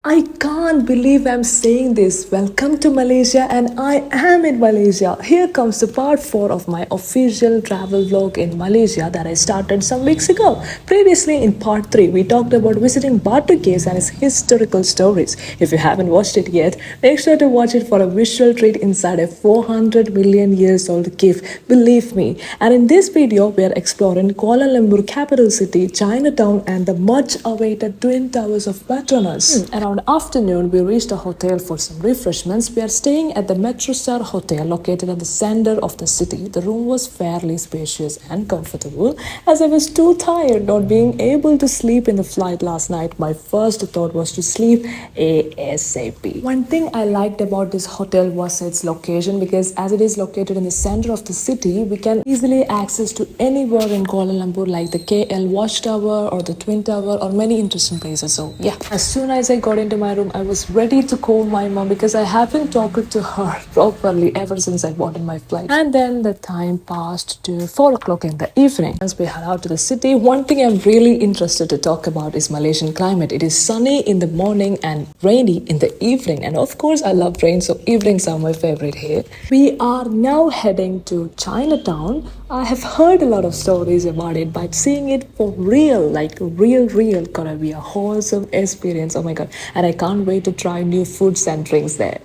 I can't believe I'm saying this. Welcome to Malaysia, and I am in Malaysia. Here comes the part 4 of my official travel vlog in Malaysia that I started some weeks ago. Previously, in part 3, we talked about visiting Batu Caves and its historical stories. If you haven't watched it yet, make sure to watch it for a visual treat inside a 400 million years old cave. Believe me. And in this video, we are exploring Kuala Lumpur capital city, Chinatown, and the much awaited Twin Towers of Petronas. Around afternoon, we reached a hotel for some refreshments. We are staying at the Metro Star Hotel located at the center of the city. The room was fairly spacious and comfortable. As I was too tired not being able to sleep in the flight last night, my first thought was to sleep ASAP. One thing I liked about this hotel was its location, because as it is located in the center of the city, we can easily access to anywhere in Kuala Lumpur like the KL Watchtower or the Twin Tower or many interesting places. So yeah, as soon as I got into my room, I was ready to call my mom because I haven't talked to her properly ever since I boarded my flight. And then the time passed to 4 o'clock in the evening. As we head out to the city, one thing I'm really interested to talk about is Malaysian climate. It is sunny in the morning and rainy in the evening. And of course, I love rain, so evenings are my favorite here. We are now heading to Chinatown. I have heard a lot of stories about it, but seeing it for real, like real, gonna be a wholesome experience. Oh my god. And I can't wait to try new foods and drinks there.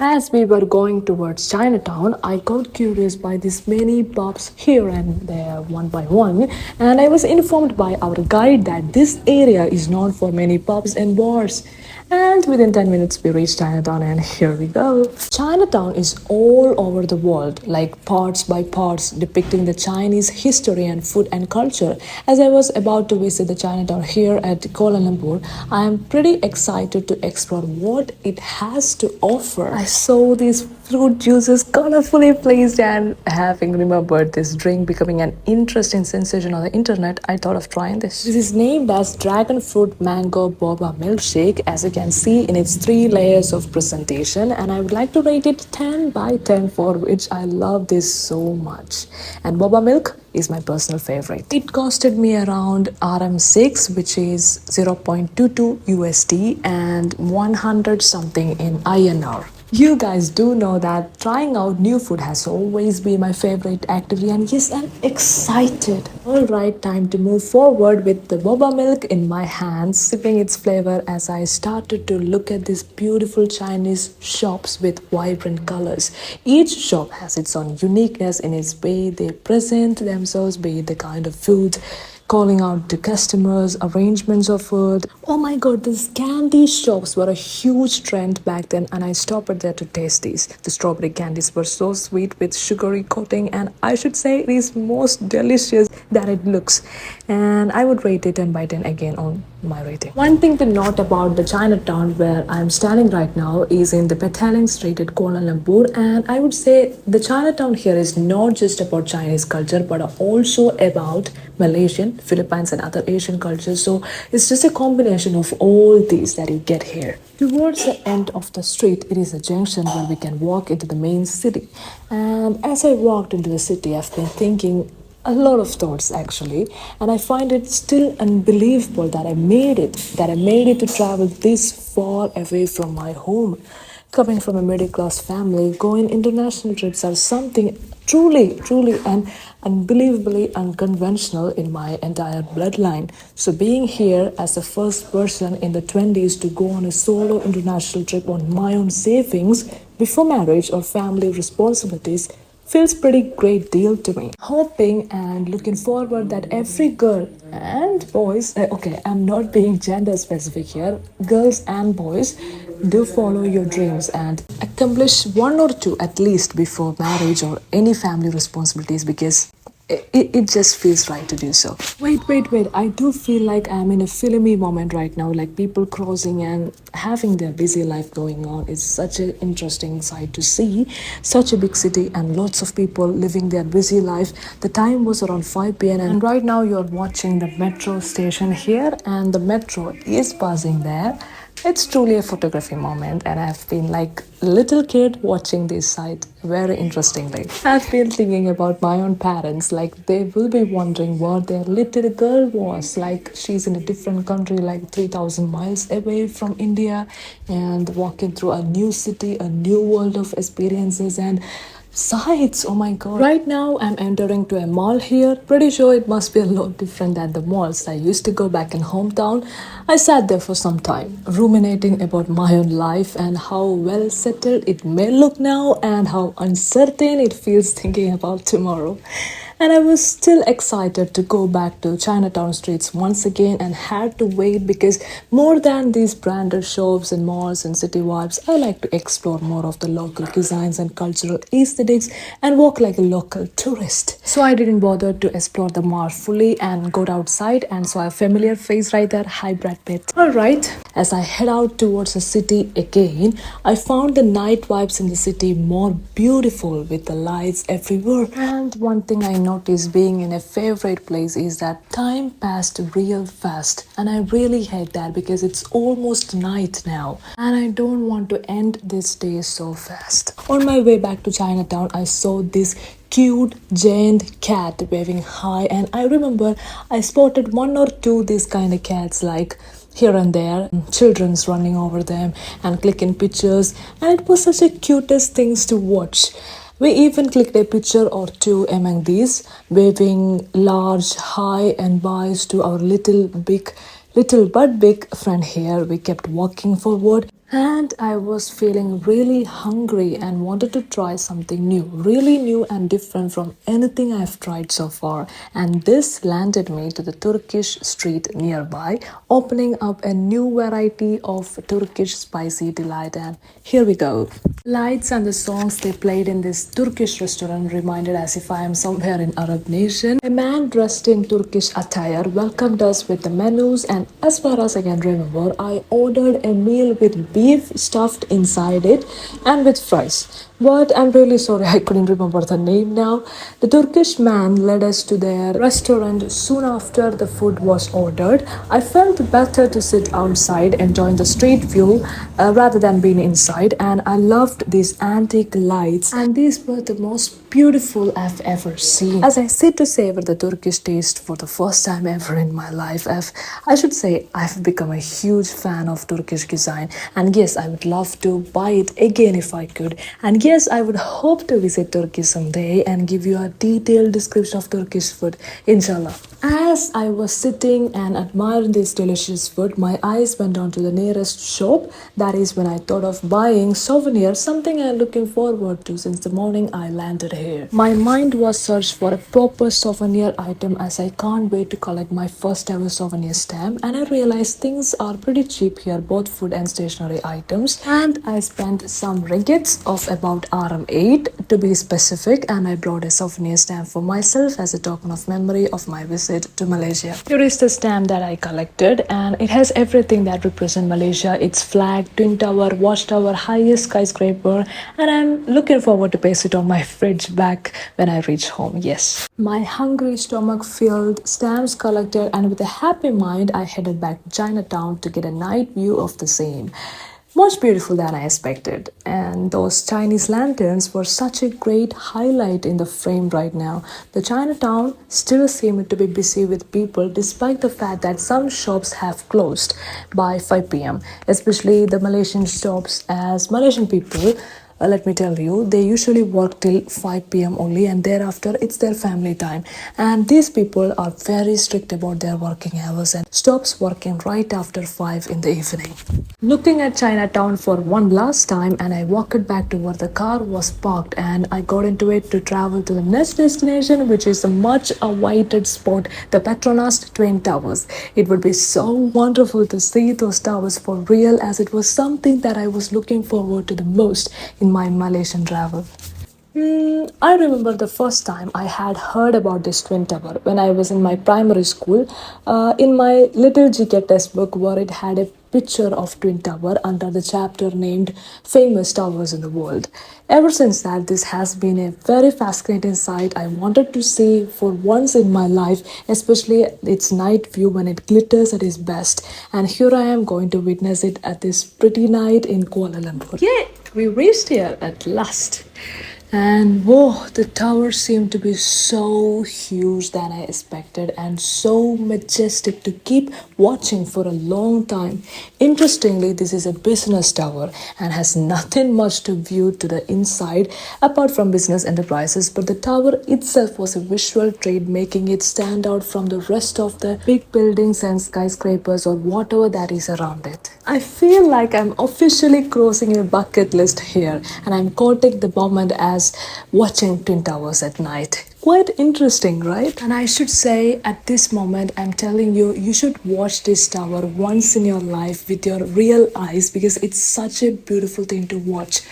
As we were going towards Chinatown, I got curious by these many pubs here and there, one by one, and I was informed by our guide that this area is known for many pubs and bars. And within 10 minutes, we reached Chinatown, and here we go. Chinatown is all over the world, like parts by parts, depicting the Chinese history and food and culture. As I was about to visit the Chinatown here at Kuala Lumpur, I am pretty excited to explore what it has to offer. I saw these fruit juices colorfully placed, and having remembered this drink becoming an interesting sensation on the internet, I thought of trying this. This is named as Dragon Fruit Mango Boba Milkshake, as you can see in its 3 layers of presentation, and I would like to rate it 10 by 10, for which I love this so much. And boba milk is my personal favorite. It costed me around RM6, which is 0.22 USD and 100 something in INR. You guys do know that trying out new food has always been my favorite activity, and yes, I'm excited. Alright, time to move forward with the boba milk in my hands, sipping its flavor as I started to look at these beautiful Chinese shops with vibrant colors. Each shop has its own uniqueness in its way they present themselves, be it the kind of food, calling out to customers, arrangements of food. Oh my god, these candy shops were a huge trend back then, and I stopped there to taste these. The strawberry candies were so sweet with sugary coating, and I should say it is most delicious that it looks. And I would rate it 10 by 10 again on my rating. One thing to note about the Chinatown where I'm standing right now is in the Petaling Street at Kuala Lumpur, and I would say the Chinatown here is not just about Chinese culture but also about Malaysian, Philippines, and other Asian cultures. So it's just a combination of all these that you get here. Towards the end of the street, it is a junction where we can walk into the main city. And as I walked into the city, I've been thinking a lot of thoughts actually, and I find it still unbelievable that I made it to travel this far away from my home. Coming from a middle class family, going international trips are something truly and unbelievably unconventional in my entire bloodline. So being here as the first person in the 20s to go on a solo international trip on my own savings before marriage or family responsibilities feels pretty great deal to me. Hoping and looking forward that every girl and boys, okay, I'm not being gender specific here, girls and boys do follow your dreams and accomplish 1 or 2 at least before marriage or any family responsibilities, because it just feels right to do so. Wait. I do feel like I'm in a filmy moment right now, like people crossing and having their busy life going on. It's such an interesting sight to see. Such a big city and lots of people living their busy life. The time was around 5 p.m. and right now you're watching the metro station here, and the metro is passing there. It's truly a photography moment, and I've been like a little kid watching this site very interestingly. I've been thinking about my own parents, like they will be wondering what their little girl was. Like she's in a different country, like 3,000 miles away from India, and walking through a new city, a new world of experiences and sights. Oh my god. Right now, I'm entering to a mall here. Pretty sure it must be a lot different than the malls I used to go back in hometown. I sat there for some time, ruminating about my own life and how well settled it may look now and how uncertain it feels thinking about tomorrow. And I was still excited to go back to Chinatown streets once again and had to wait because more than these branded shops and malls and city vibes, I like to explore more of the local cuisines and cultural aesthetics and walk like a local tourist. So I didn't bother to explore the mall fully and got outside and saw a familiar face right there. Hi, Brad Pitt. Alright, as I head out towards the city again, I found the night vibes in the city more beautiful with the lights everywhere. And one thing I noticed being in a favorite place is that time passed real fast. And I really hate that because it's almost night now. And I don't want to end this day so fast. On my way back to Chinatown, I saw this cute giant cat waving high, and I remember I spotted one or two these kind of cats like here and there, children's running over them and clicking pictures, and it was such a cutest things to watch. We even clicked a picture or two among these, waving large high and byes to our little but big friend here. We kept walking forward, and I was feeling really hungry and wanted to try something new, really new and different from anything I've tried so far. And this landed me to the Turkish street nearby, opening up a new variety of Turkish spicy delight. And here we go. Lights and the songs they played in this Turkish restaurant reminded as if I am somewhere in Arab nation. A man dressed in Turkish attire welcomed us with the menus, and as far as I can remember, I ordered a meal with beef stuffed inside it and with fries. But I'm really sorry I couldn't remember the name now. The Turkish man led us to their restaurant soon after the food was ordered. I felt better to sit outside enjoying the street view rather than being inside, and I loved these antique lights, and these were the most beautiful I've ever seen. As I sit to savor the Turkish taste for the first time ever in my life, I should say I've become a huge fan of Turkish cuisine, and yes, I would love to buy it again if I could. And yes, I would hope to visit Turkey someday and give you a detailed description of Turkish food, inshallah. As I was sitting and admiring this delicious food, my eyes went on to the nearest shop. That is when I thought of buying souvenirs, something I'm looking forward to since the morning I landed here. My mind was searched for a proper souvenir item as I can't wait to collect my first ever souvenir stamp, and I realized things are pretty cheap here, both food and stationery items. And I spent some ringgits of about RM8 to be specific, and I brought a souvenir stamp for myself as a token of memory of my visit to Malaysia. Here is the stamp that I collected, and it has everything that represents Malaysia. Its flag, twin tower, watchtower, highest skyscraper, and I'm looking forward to paste it on my fridge back when I reach home. Yes. My hungry stomach filled, stamps collected, and with a happy mind, I headed back to Chinatown to get a night view of the same. Much beautiful than I expected, and those Chinese lanterns were such a great highlight in the frame right now. The Chinatown still seemed to be busy with people despite the fact that some shops have closed by 5 p.m., especially the Malaysian shops, as Malaysian people, let me tell you, they usually work till 5 p.m. only, and thereafter it's their family time. And these people are very strict about their working hours and stops working right after 5 in the evening. Looking at Chinatown for one last time, and I walked back to where the car was parked, and I got into it to travel to the next destination, which is a much awaited spot, the Petronas Twin Towers. It would be so wonderful to see those towers for real, as it was something that I was looking forward to the most in my Malaysian travel. I remember the first time I had heard about this twin tower when I was in my primary school. In my little GK textbook, where it had a picture of twin tower under the chapter named "Famous Towers in the World." Ever since that, this has been a very fascinating sight I wanted to see for once in my life, especially its night view when it glitters at its best. And here I am going to witness it at this pretty night in Kuala Lumpur. Yay! We reached here at last. And whoa, the tower seemed to be so huge than I expected and so majestic to keep watching for a long time. Interestingly, this is a business tower and has nothing much to view to the inside apart from business enterprises, but the tower itself was a visual trade, making it stand out from the rest of the big buildings and skyscrapers or whatever that is around it. I feel like I'm officially crossing a bucket list here, and I'm quoting the moment as watching Twin Towers at night. Quite interesting, right? And I should say, at this moment, I'm telling you, you should watch this tower once in your life with your real eyes because it's such a beautiful thing to watch.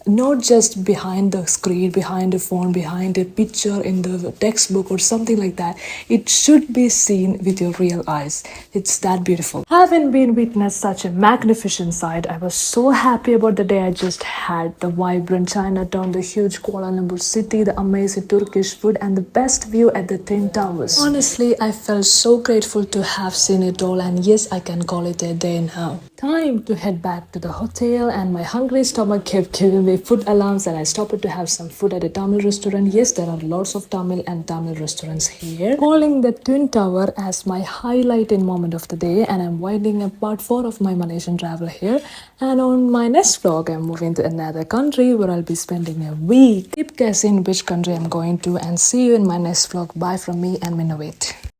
Not just behind the screen, behind a phone, behind a picture in the textbook or something like that. It should be seen with your real eyes. It's that beautiful. Having been witnessed such a magnificent sight, I was so happy about the day I just had. The vibrant Chinatown, the huge Kuala Lumpur city, the amazing Turkish food, and the best view at the Twin Towers. Honestly, I felt so grateful to have seen it all, and yes, I can call it a day now. Time to head back to the hotel, and my hungry stomach kept giving me food alarms, and I stopped to have some food at a Tamil restaurant. Yes, there are lots of Tamil and Tamil restaurants here. Calling the Twin Tower as my highlighted moment of the day, and I'm winding up part 4 of my Malaysian travel here. And on my next vlog, I'm moving to another country where I'll be spending a week. Keep guessing which country I'm going to, and see you in my next vlog. Bye from me and Minawait.